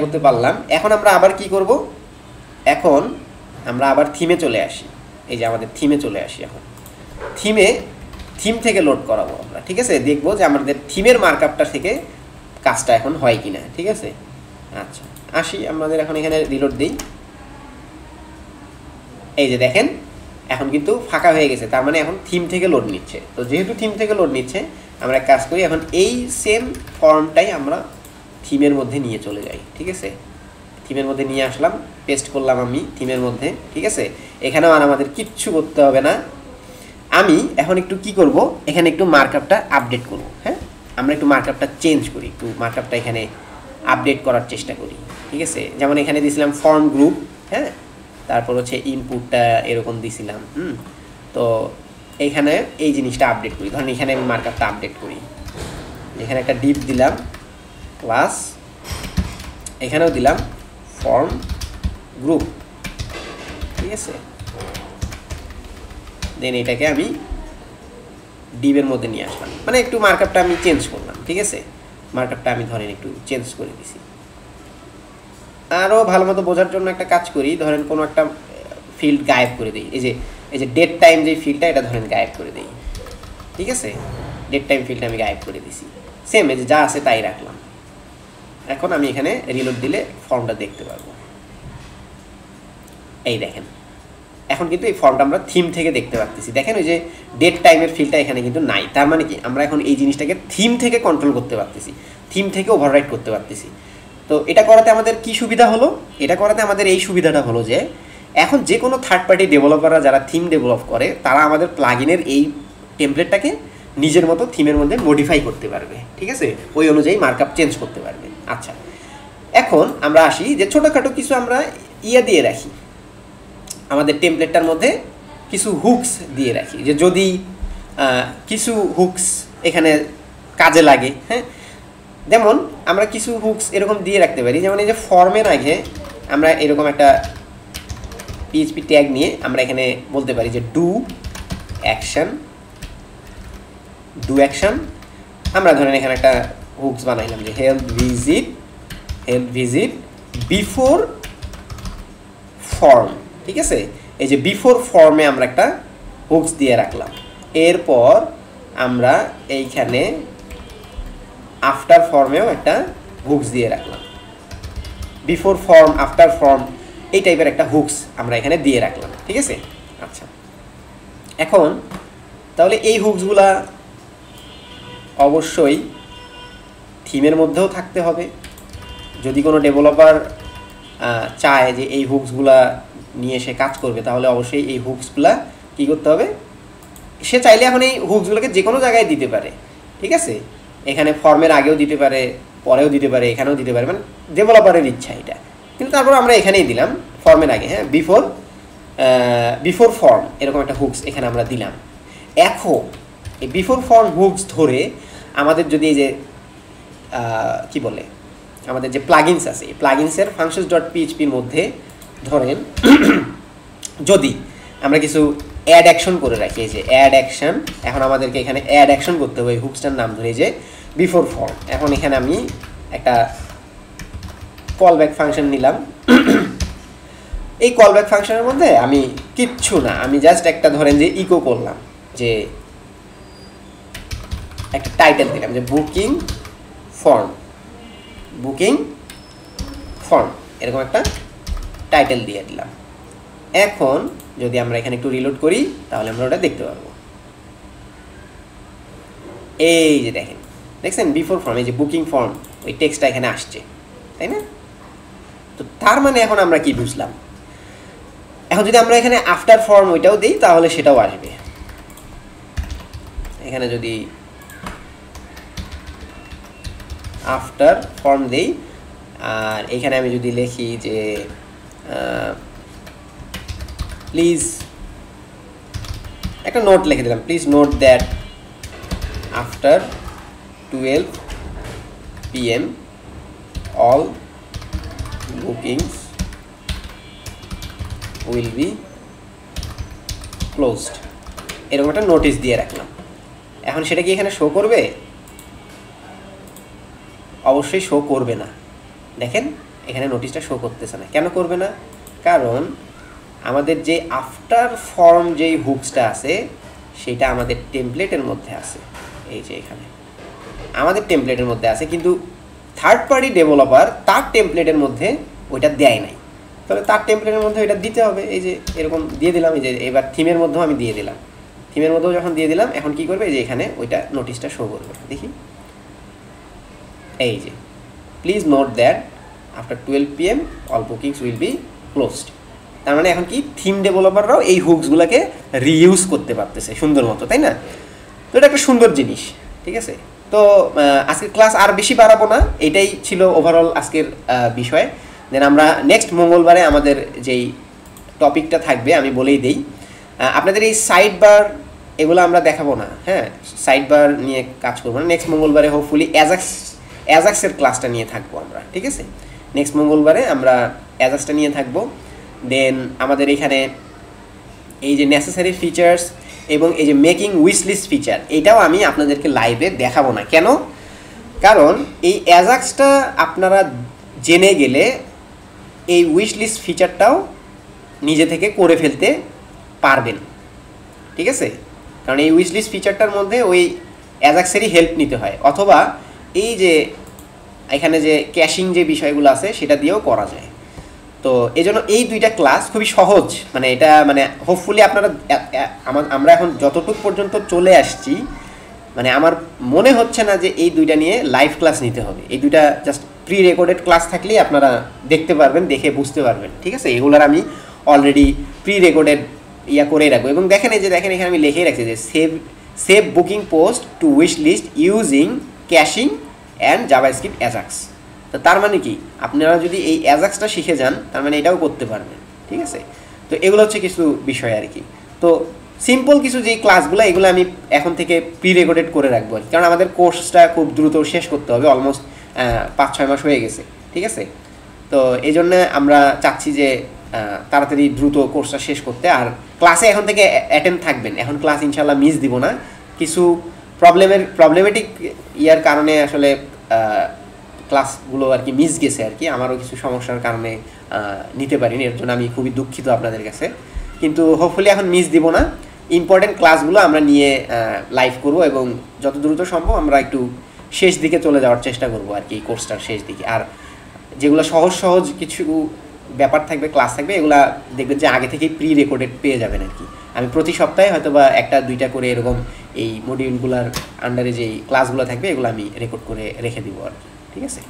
S1: করতে পারলাম, এখন আমরা আবার কি করব, এখন আমরা আবার থিমে চলে আসি। এই যে আমাদের থিমে চলে আসি, এখন থিম থেকে লোড করাবো আমরা, ঠিক আছে। দেখবো যে আমাদের থিমের মার্কআপটা থেকে কাজটা এখন হয় কিনা, ঠিক আছে। আচ্ছা আসি, আমাদের এখন এখানে রিলোড দিই, এই যে দেখেন এখন কিন্তু ফাঁকা হয়ে গেছে, তার মানে এখন থিম থেকে লোড নিচ্ছে। তো যেহেতু থিম থেকে লোড নিচ্ছে, আমরা এক কাজ করি, এখন এই সেম ফর্মটাই আমরা থিমের মধ্যে নিয়ে চলে যাই, ঠিক আছে। থিমের মধ্যে নিয়ে আসলাম, পেস্ট করলাম আমি থিমের মধ্যে, ঠিক আছে। এখানেও আর আমাদের কিচ্ছু করতে হবে না। আমি এখন একটু কি করব, এখানে একটু মার্কআপটা আপডেট করব। হ্যাঁ, আমরা একটু মার্কআপটা চেঞ্জ করি, একটু মার্কআপটা এখানে আপডেট করার চেষ্টা করি, ঠিক আছে। যেমন এখানে দিয়েছিলাম ফর্ম গ্রুপ, হ্যাঁ, তারপর হচ্ছে ইনপুটটা এরকম দিয়েছিলাম। তো এইখানে এই জিনিসটা আপডেট করি, ধরেন এখানে আমি মার্কআপটা আপডেট করি, এখানে একটা ডিপ দিলাম ক্লাস, এখানেও দিলাম ফর্ম গ্রুপ, ঠিক আছে। দেন এটাকে আমি ডিপের মধ্যে নিয়ে আসলাম, মানে একটু মার্কআপটা আমি চেঞ্জ করলাম, ঠিক আছে। মার্কআপটা আমি ধরেন একটু চেঞ্জ করে দিছি। আরও ভালো মতো বোঝার জন্য একটা কাজ করি, ধরেন কোনো একটা ফিল্ড গায়েব করে দিই, এই যে ডেট টাইম যে ফিল্ডটা, এটা ধরেন গায়েব করে দিই, ঠিক আছে। ডেট টাইম ফিল্ডটা আমি গায়েব করে দিছি, সেম এই যে যা আছে তাই রাখলাম। এখন আমি এখানে রিলোড দিলে ফর্মটা দেখতে পারবো, এই দেখেন এখন কিন্তু এই ফর্মটা আমরা থিম থেকে দেখতে পাচ্ছি। দেখেন ওই যে ডেট টাইমের ফিল্ডটা এখানে কিন্তু নাই, তার মানে কি আমরা এখন এই জিনিসটাকে থিম থেকে কন্ট্রোল করতে পারতেছি, থিম থেকে ওভাররাইড করতে পারতেছি। তো এটা করাতে আমাদের কি সুবিধা হলো, এটা করাতে আমাদের এই সুবিধাটা হলো যে এখন যে কোনো থার্ড পার্টি ডেভেলপাররা যারা থিম ডেভেলপ করে, তারা আমাদের প্লাগইনের এই টেমপ্লেটটাকে নিজের মতো থিমের মধ্যে মডিফাই করতে পারবে, ঠিক আছে, ওই অনুযায়ী মার্কআপ চেঞ্জ করতে পারবে। আচ্ছা, এখন আমরা আসি যে ছোটোখাটো কিছু আমরা দিয়ে রাখি। আমাদের টেমপ্লেটটার মধ্যে কিছু হুকস দিয়ে রাখি, যে যদি কিছু হুকস এখানে কাজে লাগে। হ্যাঁ, যেমন আমরা কিছু হুকস এরকম দিয়ে রাখতে পারি, যেমন এই যে ফর্মের আগে আমরা এরকম একটা পিএইচপি ট্যাগ নিয়ে আমরা এখানে বলতে পারি যে ডু অ্যাকশন। আমরা ধরেন এখানে একটা হুকস বানাইলাম যে হেল্প ভিজিট বিফোর ফর্ম। ঠিক আছে, এই যে বিফোর ফর্মে আমরা একটা হুকস দিয়ে রাখলাম। এরপর আমরা এইখানে আফটার ফর্মেও একটা হুকস দিয়ে রাখলাম, বিফোর ফর্ম আফটার ফর্ম এই টাইপের একটা হুকস আমরা এখানে দিয়ে রাখলাম। ঠিক আছে, আচ্ছা এখন তাহলে এই হুকসগুলা অবশ্যই থিমের মধ্যেও থাকতে হবে। যদি কোনো ডেভেলপার চায় যে এই হুকসগুলা নিয়ে সে কাজ করবে, তাহলে অবশ্যই এই হুকসগুলা কী করতে হবে, সে চাইলে এখন এই হুকসগুলোকে যে কোনো জায়গায় দিতে পারে। ঠিক আছে, এখানে ফর্মের আগেও দিতে পারে, পরেও দিতে পারে, এখানেও দিতে পারে, মানে ডেভেলপারের ইচ্ছা এটা। কিন্তু তারপর আমরা এখানেই দিলাম ফর্মের আগে, হ্যাঁ, বিফোর ফর্ম এরকম একটা হুকস এখানে আমরা দিলাম। এখন এই বিফোর ফর্ম হুকস ধরে আমাদের যদি এই যে কি বলে আমাদের যে প্লাগইনস আছে, এই প্লাগইনসের functions.php-র মধ্যে ধরেন যদি আমরা কিছু অ্যাড অ্যাকশন করে রাখি, এই যে অ্যাড অ্যাকশন, এখন আমাদেরকে এখানে অ্যাড অ্যাকশন করতে হবে এই হুকসটার নাম ধরে যে বিফোর ফর্ম। এখন এখানে আমি একটা কল ব্যাক ফাংশন নিলাম। এই কল ব্যাক ফাংশনের মধ্যে আমি কিচ্ছু না, আমি জাস্ট একটা ধরেন যে ইকো করলাম, যে একটা টাইটেল দিলাম যে বুকিং ফর্ম এরকম একটা টাইটেল দিয়ে দিলাম। এখন যদি আমরা এখানে একটু রিলোড করি তাহলে আমরা ওটা দেখতে পারবো। এই যে দেখছেন বিফোর ফর্ম, এই যে বুকিং ফর্ম, ওই টেক্সটটা এখানে আসছে, তাই না? তো তার মানে এখন আমরা কি বুঝলাম, এখন যদি আমরা এখানে আফটার ফর্ম ওইটাও দিই তাহলে সেটাও আসবে। এখানে যদি আফটার ফর্ম দেই আর এখানে আমি যদি লিখি যে প্লিজ, একটা নোট লিখে দিলাম, please note that after 12 PM all bookings will be closed, এরকম একটা নোটিশ দিয়ে রাখলাম। এখন সেটা কি এখানে শো করবে? অবশ্যই শো করবে না। দেখেন এখানে নোটিশটা শো করতেছে না। কেন করবে না? কারণ আমাদের যে আফটার ফর্ম যেই হুকসটা আছে সেটা আমাদের টেমপ্লেটের মধ্যে আছে। এই যে এখানে আমাদের টেমপ্লেটের মধ্যে আছে, কিন্তু থার্ড পার্টি ডেভেলপার তার টেমপ্লেটের মধ্যে ওইটা দেয় নাই। তাহলে তার টেমপ্লেটের মধ্যে ওইটা দিতে হবে। এই যে এরকম দিয়ে দিলাম, এই যে এবার থিমের মধ্যেও আমি দিয়ে দিলাম। থিমের মধ্যেও যখন দিয়ে দিলাম, এখন কি করবে, এই যে এখানে ওইটা নোটিশটা শো করবে। দেখি, এই যে please note that after 12 PM all bookings will be closed. তার মানে এখন কি থিম ডেভেলপাররাও এই হুকসগুলোকে রিইউজ করতে পারতেছে সুন্দর মতো, তাই না? তো এটা একটা সুন্দর জিনিস। ঠিক আছে, তো আজকের ক্লাস আর বেশি বাড়াবো না, এটাই ছিল ওভারঅল আজকের বিষয়। দেন আমরা নেক্সট মঙ্গলবারে আমাদের যেই টপিকটা থাকবে আমি বলেই দেই, আপনাদের এই সাইড বার এগুলো আমরা দেখাবো না। হ্যাঁ, সাইড বার নিয়ে কাজ করবো না। নেক্সট মঙ্গলবারে হোপফুলি অ্যাজাক্সের ক্লাসটা নিয়ে থাকবো আমরা। ঠিক আছে, নেক্সট মঙ্গলবারে আমরা অ্যাজাক্সটা নিয়ে থাকবো। দেন আমাদের এখানে এই যে নেসেসারি ফিচার্স এবং এই যে মেকিং উইশ লিস্ট ফিচার, এটাও আমি আপনাদেরকে লাইভে দেখাবো না। কেন? কারণ এই অ্যাজাক্সটা আপনারা জেনে গেলে এই উইশ লিস্ট ফিচারটাও নিজে থেকে করে ফেলতে পারবেন। ঠিক আছে, কারণ এই উইশ লিস্ট ফিচারটার মধ্যে ওই অ্যাজাক্সেরই হেল্প নিতে হয়, অথবা এই যে এখানে যে ক্যাশিং যে বিষয়গুলো আছে সেটা দিয়েও করা যায়। তো এই জন্য এই দুইটা ক্লাস খুবই সহজ, মানে এটা মানে হোপফুলি আপনারা আমরা এখন যতটুকু পর্যন্ত চলে আসছি, মানে আমার মনে হচ্ছে না যে এই দুইটা নিয়ে লাইভ ক্লাস নিতে হবে। এই দুইটা জাস্ট প্রি রেকর্ডেড ক্লাস থাকলেই আপনারা দেখতে পারবেন, দেখে বুঝতে পারবেন। ঠিক আছে, এগুলোর আমি অলরেডি প্রি রেকর্ডেড করেই রাখবো। এবং দেখেন এই যে দেখেন এখানে আমি লিখেই রাখছি যে save booking post to wish list using caching and JavaScript Ajax. তো তার মানে কি, আপনারা যদি এই অ্যাজাক্সটা শিখে যান তার মানে এটাও করতে পারবেন। ঠিক আছে, তো এগুলো হচ্ছে কিছু বিষয় আর কি। তো সিম্পল কিছু যে ক্লাসগুলো এগুলো আমি এখন থেকে প্রি রেকর্ডেড করে রাখবো আর কি, কারণ আমাদের কোর্সটা খুব দ্রুত শেষ করতে হবে, অলমোস্ট 5-6 মাস হয়ে গেছে, ঠিক আছে। তো এই জন্য আমরা চাচ্ছি যে তাড়াতাড়ি দ্রুত কোর্সটা শেষ করতে। আর ক্লাসে এখন থেকে অ্যাটেন্ড থাকবেন, এখন ক্লাস ইনশাল্লাহ মিস দিব না। কিছু প্রবলেমেটিক ইয়ার কারণে আসলে ক্লাসগুলো আর কি মিস গেছে আর কি, আমারও কিছু সমস্যার কারণে নিতে পারিনি, এর জন্য আমি খুবই দুঃখিত আপনাদের কাছে। কিন্তু হোপফুলি এখন মিস দিব না, ইম্পর্টেন্ট ক্লাসগুলো আমরা নিয়ে লাইভ করব এবং যত দ্রুত সম্ভব আমরা একটু শেষ দিকে চলে যাওয়ার চেষ্টা করবো আর কি, এই কোর্সটার শেষ দিকে। আর যেগুলো সহজ সহজ কিছু ব্যাপার থাকবে, ক্লাস থাকবে, এগুলা দেখবেন যে আগে থেকেই প্রি রেকর্ডেড পেয়ে যাবেন আর কি। আমি প্রতি সপ্তাহে হয়তো বা 1-2টা করে এরকম এই মডিউলগুলোর আন্ডারে যেই ক্লাসগুলো থাকবে এগুলো আমি রেকর্ড করে রেখে দিব আর কি, ঠিক আছে।